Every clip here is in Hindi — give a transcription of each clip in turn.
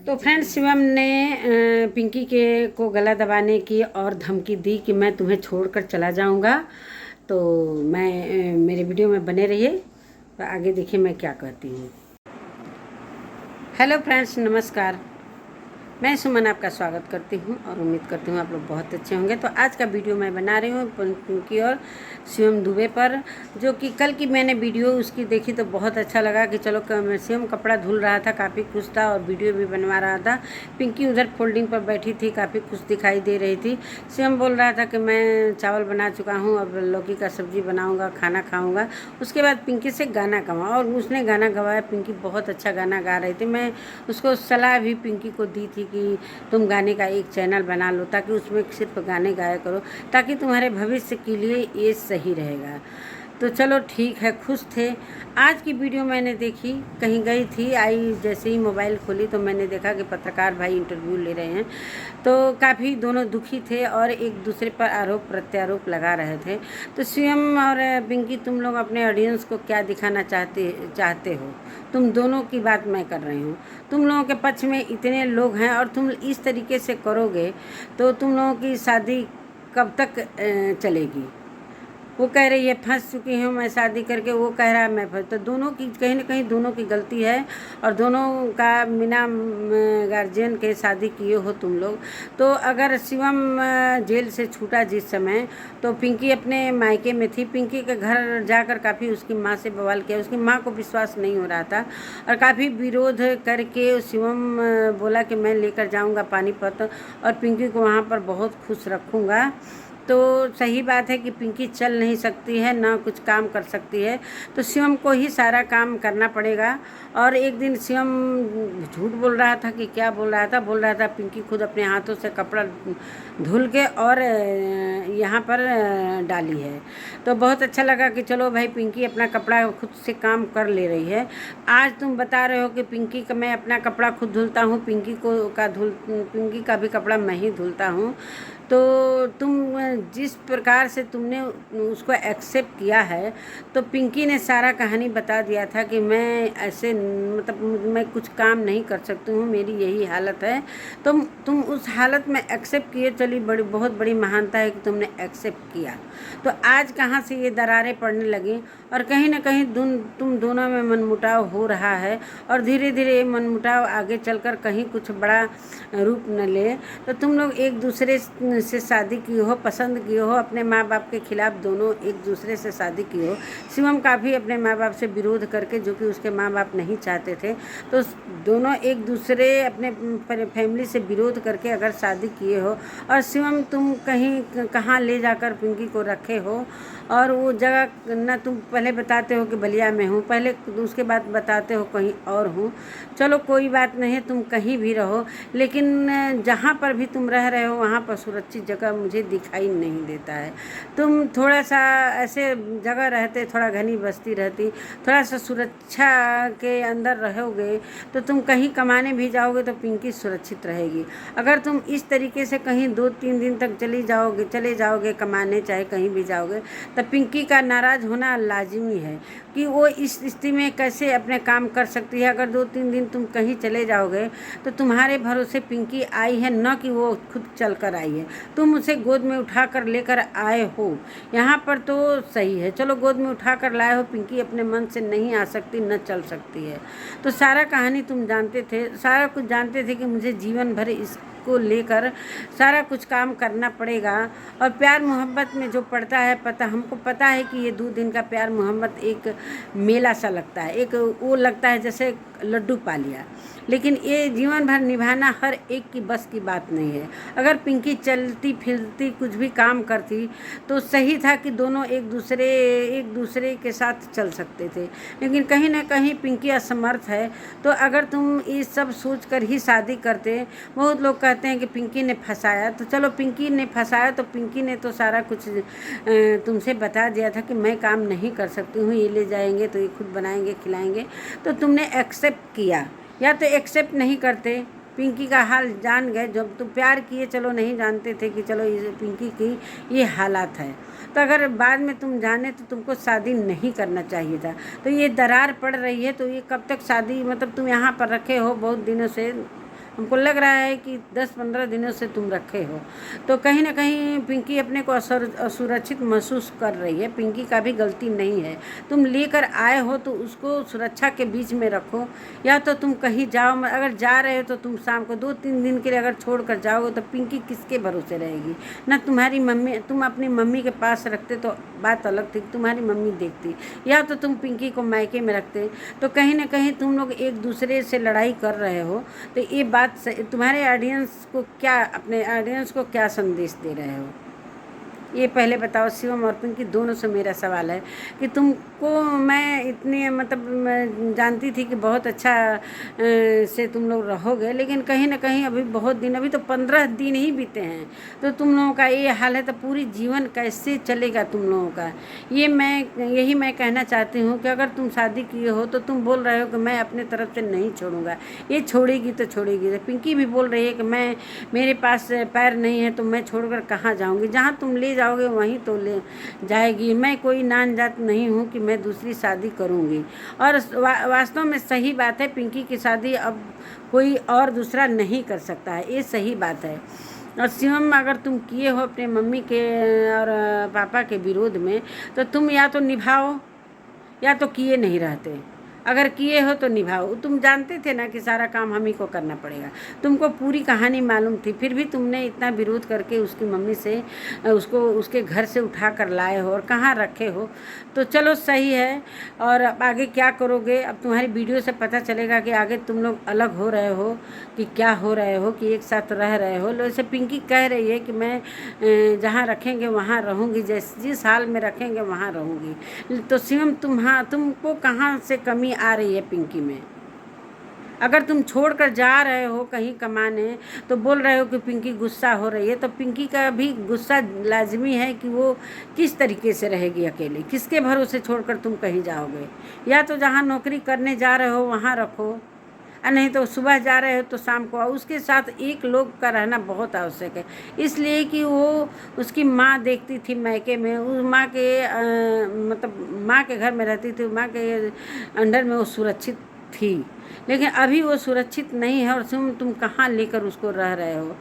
तो फ्रेंड्स, शिवम ने पिंकी के को गला दबाने की और धमकी दी कि मैं तुम्हें छोड़कर चला जाऊंगा। तो मेरे वीडियो में बने रहिए, तो आगे देखिए मैं क्या कहती हूँ। हेलो फ्रेंड्स, नमस्कार। मैं सुमन आपका स्वागत करती हूँ और उम्मीद करती हूँ आप लोग बहुत अच्छे होंगे। तो आज का वीडियो मैं बना रही हूँ पिंकी और शिवम दुबे पर, जो कि कल की मैंने वीडियो उसकी देखी तो बहुत अच्छा लगा कि चलो शिवम कपड़ा धुल रहा था, काफ़ी खुश था और वीडियो भी बनवा रहा था। पिंकी उधर फोल्डिंग पर बैठी थी, काफ़ी खुश दिखाई दे रही थी। शिवम बोल रहा था कि मैं चावल बना चुका हूँ, अब लौकी का सब्जी बनाऊँगा, खाना खाऊँगा। उसके बाद पिंकी से गाना गवा और उसने गाना गवाया। पिंकी बहुत अच्छा गाना गा रही थी। मैं उसको सलाह भी पिंकी को दी थी कि तुम गाने का एक चैनल बना लो, ताकि उसमें सिर्फ गाने गाया करो, ताकि तुम्हारे भविष्य के लिए ये सही रहेगा। तो चलो ठीक है, खुश थे। आज की वीडियो मैंने देखी, कहीं गई थी, आई जैसे ही मोबाइल खोली तो मैंने देखा कि पत्रकार भाई इंटरव्यू ले रहे हैं। तो काफ़ी दोनों दुखी थे और एक दूसरे पर आरोप प्रत्यारोप लगा रहे थे। तो शिवम और पिंकी, तुम लोग अपने ऑडियंस को क्या दिखाना चाहते हो? तुम दोनों की बात मैं कर रही हूँ। तुम लोगों के पक्ष में इतने लोग हैं और तुम इस तरीके से करोगे तो तुम लोगों की शादी कब तक चलेगी? वो कह रही है फंस चुकी हूँ मैं शादी करके, वो कह रहा है मैं फंस। तो दोनों की कहीं ना कहीं दोनों की गलती है और दोनों का बिना गार्जियन के शादी किए हो तुम लोग। तो अगर शिवम जेल से छूटा जिस समय, तो पिंकी अपने मायके में थी। पिंकी के घर जाकर काफ़ी उसकी माँ से बवाल किया। उसकी माँ को विश्वास नहीं हो रहा था और काफ़ी विरोध करके शिवम बोला कि मैं लेकर जाऊँगा पानीपत और पिंकी को वहाँ पर बहुत खुश रखूँगा। तो सही बात है कि पिंकी चल नहीं सकती है, ना कुछ काम कर सकती है, तो शिवम को ही सारा काम करना पड़ेगा। और एक दिन शिवम झूठ बोल रहा था कि क्या बोल रहा था पिंकी खुद अपने हाथों से कपड़ा धुल के और यहाँ पर डाली है। तो बहुत अच्छा लगा कि चलो भाई, पिंकी अपना कपड़ा खुद से काम कर ले रही है। आज तुम बता रहे हो कि पिंकी का मैं अपना कपड़ा खुद धुलता हूँ, पिंकी का भी कपड़ा मैं ही धुलता हूँ। तो तुम जिस प्रकार से तुमने उसको एक्सेप्ट किया है, तो पिंकी ने सारा कहानी बता दिया था कि मैं ऐसे मतलब मैं कुछ काम नहीं कर सकती हूँ, मेरी यही हालत है। तुम उस हालत में एक्सेप्ट किए, चली बहुत बड़ी महानता है कि तुमने एक्सेप्ट किया। तो आज कहाँ से ये दरारें पड़ने लगी और कहीं ना कहीं तुम दोनों में मनमुटाव हो रहा है और धीरे धीरे ये मनमुटाव आगे चलकर कहीं कुछ बड़ा रूप न ले। तो तुम लोग एक दूसरे से शादी की हो, पसंद की हो, अपने माँ बाप के खिलाफ दोनों एक दूसरे से शादी की हो। शिवम काफ़ी अपने माँ बाप से विरोध करके, जो कि उसके माँ बाप नहीं चाहते थे, तो दोनों एक दूसरे अपने फैमिली से विरोध करके अगर शादी किए हो और शिवम तुम कहीं कहाँ ले जाकर पिंकी को रखे हो और वो जगह ना तुम पहले बताते हो कि बलिया में हूँ, पहले उसके बाद बताते हो कहीं और हूँ। चलो कोई बात नहीं है, तुम कहीं भी रहो, लेकिन जहाँ पर भी तुम रह रहे हो वहाँ पर सुरक्षित जगह मुझे दिखाई नहीं देता है। तुम थोड़ा सा ऐसे जगह रहते, थोड़ा घनी बस्ती रहती, थोड़ा सा सुरक्षा के अंदर रहोगे, तो तुम कहीं कमाने भी जाओगे तो पिंकी सुरक्षित रहेगी। अगर तुम इस तरीके से कहीं 2-3 दिन तक चले जाओगे कमाने, चाहे कहीं भी जाओगे, तो पिंकी का नाराज़ होना लाजिमी है कि वो इस स्थिति में कैसे अपने काम कर सकती है। अगर 2-3 दिन तुम कहीं चले जाओगे तो तुम्हारे भरोसे पिंकी आई है, न कि वो खुद चल कर आई है। तुम उसे गोद में उठा कर लेकर आए हो, यहाँ पर तो सही है, चलो गोद में उठा कर लाए हो। पिंकी अपने मन से नहीं आ सकती, न चल सकती है। तो सारा कहानी तुम जानते थे, सारा कुछ जानते थे कि मुझे जीवन भर इसको लेकर सारा कुछ काम करना पड़ेगा। और प्यार मोहब्बत में जो पड़ता है, हमको पता है कि ये 2 दिन का प्यार मोहब्बत एक मेला सा लगता है, एक वो लगता है जैसे लड्डू पा लिया, लेकिन ये जीवन भर निभाना हर एक की बस की बात नहीं है। अगर पिंकी चलती फिरती कुछ भी काम करती तो सही था कि दोनों एक दूसरे के साथ चल सकते थे, लेकिन कहीं ना कहीं पिंकी असमर्थ है। तो अगर तुम ये सब सोच कर ही शादी करते, बहुत लोग कहते हैं कि पिंकी ने फंसाया, तो चलो पिंकी ने फंसाया तो पिंकी ने तो सारा कुछ तुमसे बता दिया था कि मैं काम नहीं कर सकती हूँ, ये ले जाएंगे तो ये खुद बनाएंगे खिलाएंगे, तो तुमने एक्सेप्ट किया। या तो एक्सेप्ट नहीं करते, पिंकी का हाल जान गए, जब तुम प्यार किए, चलो नहीं जानते थे कि चलो ये पिंकी की ये हालात है, तो अगर बाद में तुम जाने तो तुमको शादी नहीं करना चाहिए था। तो ये दरार पड़ रही है, तो ये कब तक शादी, मतलब तुम यहाँ पर रखे हो बहुत दिनों से, हमको लग रहा है कि 10-15 दिनों से तुम रखे हो। तो कहीं ना कहीं पिंकी अपने को असुरक्षित महसूस कर रही है। पिंकी का भी गलती नहीं है, तुम लेकर आए हो तो उसको सुरक्षा के बीच में रखो। या तो तुम कहीं जाओ, अगर जा रहे हो तो तुम शाम को 2-3 दिन के लिए अगर छोड़ कर जाओगे तो पिंकी किसके भरोसे रहेगी। ना तुम्हारी मम्मी, तुम अपनी मम्मी के पास रखते तो बात अलग थी, तुम्हारी मम्मी देखती, या तो तुम पिंकी को मायके में रखते। तो कहीं ना कहीं तुम लोग एक दूसरे से लड़ाई कर रहे हो। तो ये बात तुम्हारे ऑडियंस को क्या, अपने ऑडियंस को क्या संदेश दे रहे हो, ये पहले बताओ। शिवम और पिंकी दोनों से मेरा सवाल है कि तुमको मैं इतनी मतलब मैं जानती थी कि बहुत अच्छा से तुम लोग रहोगे, लेकिन कहीं ना कहीं अभी बहुत दिन, अभी तो 15 दिन ही बीते हैं, तो तुम लोगों का ये हाल है, तो पूरी जीवन कैसे चलेगा तुम लोगों का। यही मैं कहना चाहती हूँ कि अगर तुम शादी किए हो तो तुम बोल रहे हो कि मैं अपने तरफ से नहीं छोड़ूंगा, ये छोड़ेगी तो छोड़ेगी। तो पिंकी भी बोल रही है कि मेरे पास पैर नहीं है तो मैं छोड़कर कहाँ जाऊँगी, जहाँ तुम ले जाओगे वहीं तो ले जाएगी। मैं कोई नान जात नहीं हूँ कि मैं दूसरी शादी करूँगी। और वास्तव में सही बात है, पिंकी की शादी अब कोई और दूसरा नहीं कर सकता है, ये सही बात है। और शिवम, अगर तुम किए हो अपने मम्मी के और पापा के विरोध में, तो तुम या तो निभाओ या तो किए नहीं रहते। अगर किए हो तो निभाओ। तुम जानते थे ना कि सारा काम हम ही को करना पड़ेगा, तुमको पूरी कहानी मालूम थी, फिर भी तुमने इतना विरोध करके उसकी मम्मी से उसको उसके घर से उठा कर लाए हो और कहाँ रखे हो। तो चलो सही है। और अब आगे क्या करोगे, अब तुम्हारी वीडियो से पता चलेगा कि आगे तुम लोग अलग हो रहे हो कि क्या हो रहे हो, कि एक साथ रह रहे हो। जैसे पिंकी कह रही है कि मैं जहाँ रखेंगे वहाँ रहूँगी, जिस हाल में रखेंगे वहाँ रहूँगी। तो शिवम, तुमको कहाँ से कमी आ रही है पिंकी में। अगर तुम छोड़कर जा रहे हो कहीं कमाने तो बोल रहे हो कि पिंकी गुस्सा हो रही है, तो पिंकी का भी गुस्सा लाजमी है कि वो किस तरीके से रहेगी अकेले, किसके भरोसे छोड़कर तुम कहीं जाओगे। या तो जहाँ नौकरी करने जा रहे हो वहाँ रखो, और नहीं तो सुबह जा रहे हो तो शाम को आओ। उसके साथ एक लोग का रहना बहुत आवश्यक है, इसलिए कि वो उसकी माँ देखती थी मायके में, उस माँ के मतलब माँ के घर में रहती थी, माँ के अंडर में वो सुरक्षित थी। लेकिन अभी वो सुरक्षित नहीं है और तुम कहाँ लेकर उसको रह रहे हो।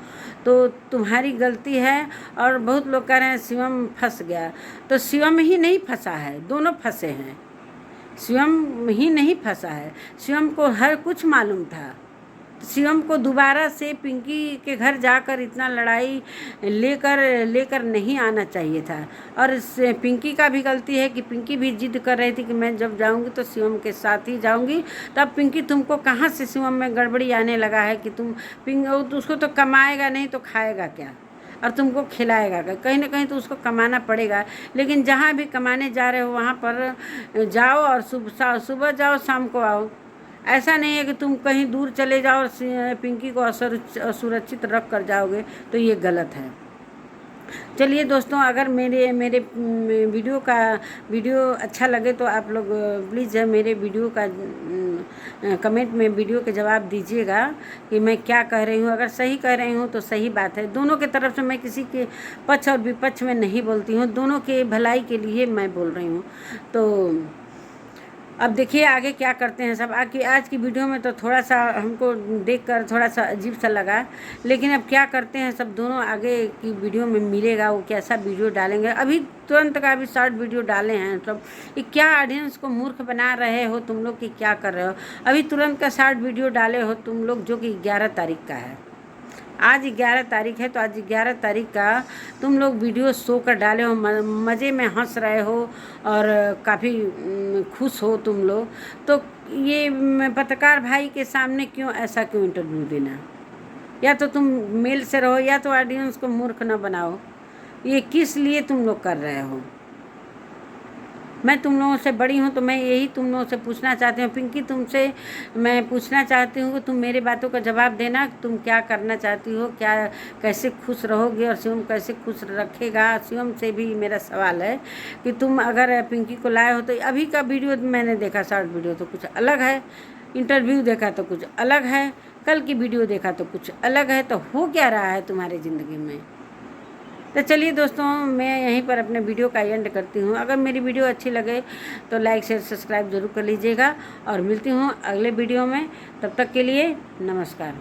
तो तुम्हारी गलती है। और बहुत लोग कह रहे हैं शिवम फंस गया, तो शिवम ही नहीं फंसा है, दोनों फंसे हैं। शिवम ही नहीं फंसा है, शिवम को हर कुछ मालूम था। शिवम को दोबारा से पिंकी के घर जाकर इतना लड़ाई लेकर नहीं आना चाहिए था। और पिंकी का भी गलती है कि पिंकी भी जिद कर रही थी कि मैं जब जाऊंगी तो शिवम के साथ ही जाऊंगी। तब पिंकी, तुमको कहाँ से शिवम में गड़बड़ी आने लगा है कि उसको तो कमाएगा नहीं तो खाएगा क्या, और तुमको खिलाएगा क्या। कहीं ना कहीं तो उसको कमाना पड़ेगा। लेकिन जहाँ भी कमाने जा रहे हो वहाँ पर जाओ और सुबह जाओ शाम को आओ। ऐसा नहीं है कि तुम कहीं दूर चले जाओ और पिंकी को असुरक्षित रख कर जाओगे, तो ये गलत है। चलिए दोस्तों, अगर मेरे वीडियो अच्छा लगे तो आप लोग प्लीज़ मेरे वीडियो का कमेंट में वीडियो के जवाब दीजिएगा कि मैं क्या कह रही हूँ। अगर सही कह रही हूँ तो सही बात है। दोनों के तरफ से, मैं किसी के पक्ष और विपक्ष में नहीं बोलती हूँ, दोनों के भलाई के लिए मैं बोल रही हूँ। तो अब देखिए आगे क्या करते हैं सब। आज की वीडियो में तो थोड़ा सा हमको देखकर थोड़ा सा अजीब सा लगा, लेकिन अब क्या करते हैं सब, दोनों आगे की वीडियो में मिलेगा वो कैसा वीडियो डालेंगे। अभी तुरंत का अभी शॉर्ट वीडियो डाले हैं सब। ये क्या ऑडियंस को मूर्ख बना रहे हो तुम लोग, कि क्या कर रहे हो। अभी तुरंत का शॉर्ट वीडियो डाले हो तुम लोग, जो कि 11 तारीख का है। आज 11 तारीख है, तो आज 11 तारीख का तुम लोग वीडियो शो कर डाले हो, मज़े में हंस रहे हो और काफ़ी खुश हो तुम लोग। तो ये पत्रकार भाई के सामने क्यों इंटरव्यू देना। या तो तुम मेल से रहो या तो ऑडियंस को मूर्ख न बनाओ। ये किस लिए तुम लोग कर रहे हो। मैं तुम लोगों से बड़ी हूँ तो मैं यही तुम लोगों से पूछना चाहती हूँ। पिंकी, तुमसे मैं पूछना चाहती हूँ कि तुम मेरे बातों का जवाब देना। तुम क्या करना चाहती हो, क्या कैसे खुश रहोगे और शिवम कैसे खुश रखेगा। शिवम से भी मेरा सवाल है कि तुम अगर पिंकी को लाए हो तो अभी का वीडियो मैंने देखा, शॉर्ट वीडियो तो कुछ अलग है, इंटरव्यू देखा तो कुछ अलग है, कल की वीडियो देखा तो कुछ अलग है। तो हो क्या रहा है तुम्हारी ज़िंदगी में। तो चलिए दोस्तों, मैं यहीं पर अपने वीडियो का एंड करती हूँ। अगर मेरी वीडियो अच्छी लगे तो लाइक शेयर सब्सक्राइब ज़रूर कर लीजिएगा और मिलती हूँ अगले वीडियो में। तब तक के लिए नमस्कार।